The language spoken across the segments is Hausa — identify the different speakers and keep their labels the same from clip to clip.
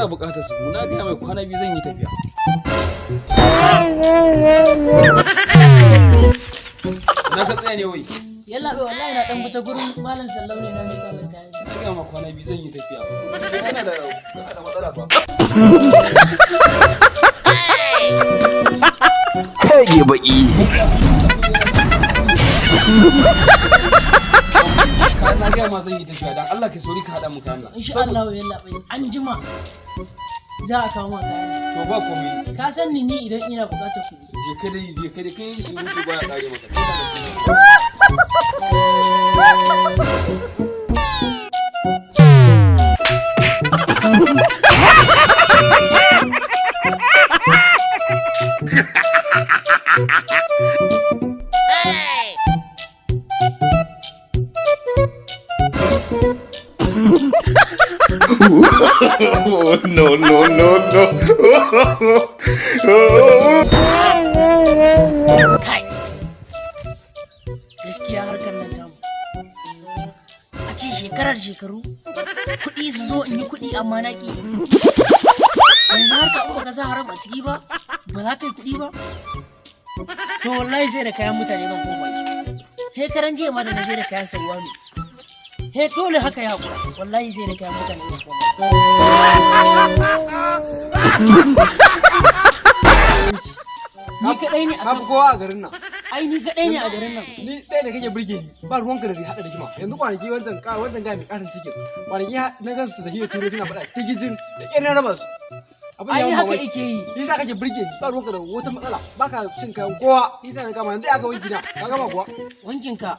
Speaker 1: baya bukatar su na ga mai kwana biyu zan yi tafiya. Na ka tsaya ne wai.
Speaker 2: Yalla bai wallahi na dan fita gurin malam Sallau ne na mika mai kayan sa.
Speaker 1: Na ga ma kwana biyu zan yi tafiya. Kana da matsala ba.
Speaker 3: Kage baki.
Speaker 1: Na ga ma zan yi tafiya dan Allah kai sori ka hada mu kayan nan.
Speaker 2: Insha Allah yalla bai an jima za a kawo maka kayan.
Speaker 1: To ba komai.
Speaker 2: Ka san ni idan ina bukatar kuɗi.
Speaker 1: Je ka dai kai su mutu baya kare maka.
Speaker 3: No.
Speaker 2: Kai. Gaskiya harkar nan tamu. A ce shekaru kuɗi su zo in yi kuɗi amma na ƙi. Yanzu harka uku ka sa haram a ciki ba za ka yi kuɗi ba. To wallahi sai da kayan mutane zan koma. He karan jiya ma da na je da kayan Salwanu. He dole haka ya haƙura. Wallahi sai da kayan mutane zan koma. Ni kaɗai ne a
Speaker 4: kan kowa a garin nan.
Speaker 2: Ai ni kaɗai ne a garin nan.
Speaker 4: Ni ɗaya da kake burge ni ba ruwanka da haɗa rigima. Yanzu kwanaki wancan ga mai katon cikin. Kwanaki na gansu da hiyar turo suna faɗa tigijin da ƙyar na raba su.
Speaker 2: Ai haka yake yi.
Speaker 4: Yasa kake burge ni ba ruwanka da wata matsala baka cin kayan kowa. Yasa na gama yanzu aka wanki na ka gama kuwa.
Speaker 2: Wankin ka?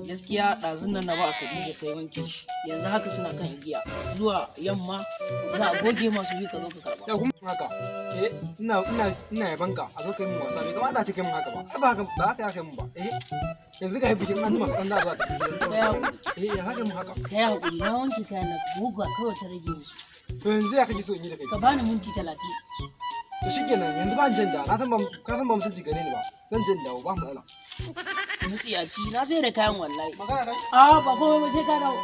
Speaker 2: Gaskiya ɗazun nan na ba Khadija ta yi wankin shi. Yanzu haka suna kan igiya. Zuwa yamma za a goge masu yi ka zo ka karɓa.
Speaker 4: Ya kuma haka. Ina yaban ka a zo ka yi min wasa bai kamata a ce kai min haka ba. Ba haka ya kai min ba. Yanzu ga bikin an jima kaɗan za a zo a tafi. Ya haka min haka.
Speaker 2: Ka yi haƙuri na wanke kayan na guga kawai ta rage musu.
Speaker 4: To yanzu ya kake so in yi da kai?
Speaker 2: Ka bani minti 30.
Speaker 4: To shi kenan yanzu ba jan da ka san ba mutunci gare ni ba. Zan jan dawo ba matsala.
Speaker 2: Musiyaci na sai da kayan wallahi.
Speaker 4: Magana kai?
Speaker 2: Ba komai ba sai ka dawo.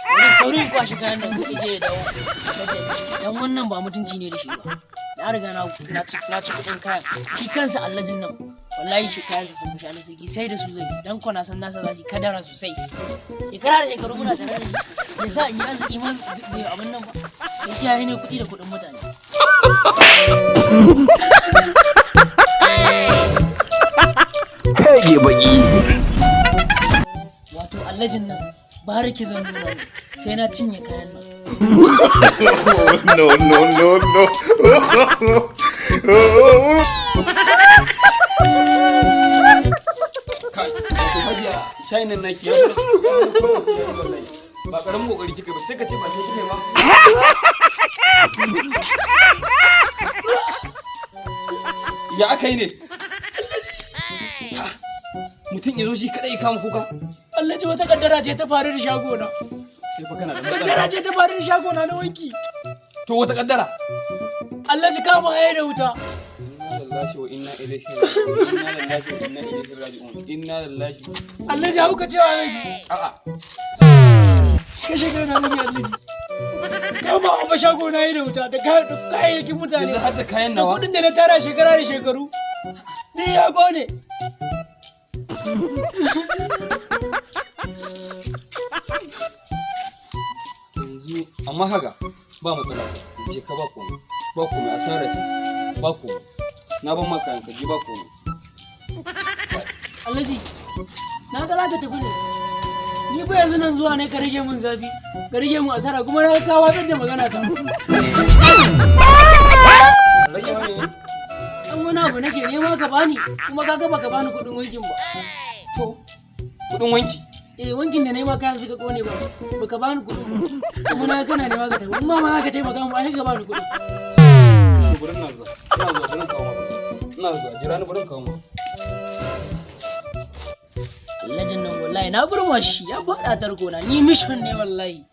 Speaker 2: Wani sauri kwashi kayan nan kuɗi je ya dawo. Dan wannan ba mutunci ne da shi ba. Na riga na ci kuɗin kayan. Shi kansa allajin nan. Wallahi shi kayansa sun fi shanu sarki sai da su zai dan kwana san nasa za su kadara sosai. Shekara da shekaru muna tare da shi. Ya sa in yi arziki man bai abin nan ba. Ya kiyaye ne kuɗi da kuɗin mutane.
Speaker 3: Kage baki.
Speaker 2: Wato allajin nan bariki zan nuna mu sai na cinye kayan nan.
Speaker 3: No.
Speaker 1: Kai, to hajiya shayin nan naki ba karamin kokari kike ba sai ka ce ba ke kike ba. Ya aka yi ne? Mutum ya zo shi kadai ya kama kuka.
Speaker 2: Allaji wata kaddara ce ta faru da shagona.
Speaker 1: Sai fa kana da
Speaker 2: Kaddara ce ta faru da shagona na wanki.
Speaker 1: To wata kaddara?
Speaker 2: Allaji kama haye da wuta.
Speaker 1: Inna lillahi.
Speaker 2: Allaji hauka cewa nake.
Speaker 1: A'a.
Speaker 2: Kashe kai na nabi Allaji. Kama a shago na yi da wuta da kayayyakin mutane.
Speaker 1: Yanzu har da kayan
Speaker 2: Da
Speaker 1: nawa.
Speaker 2: kuɗin da na tara shekara da shekaru. Ni ya gone.
Speaker 1: Yanzu amma haka ba matsala. Je ka ba komai. Ba komai asara ce. Ba komai. Na ban maka yanka ji ba komai.
Speaker 2: Allaji, na ga za ka tafi ne. Ni ba yanzu nan zuwa ne ka rage mun zafi. Ka rage mun asara kuma na ka watsar da magana ta.
Speaker 1: Rage wani ne?
Speaker 2: Dan wani abu nake nema ka bani kuma ka ga baka bani kuɗin wankin ba.
Speaker 1: To, kuɗin wanki.
Speaker 2: Wankin da nema kayan suka kone ba. Baka bani kuɗin. Kuma na kana nema ka tafi. In ma za ka taimaka mu ai ka bani kuɗin.
Speaker 1: Burin na zuwa. Ina zuwa burin kawo ma. Ina zuwa jira ni burin kawo ma.
Speaker 2: Allajin nan wallahi na burma shi ya faɗa tarko na ni mission ne wallahi.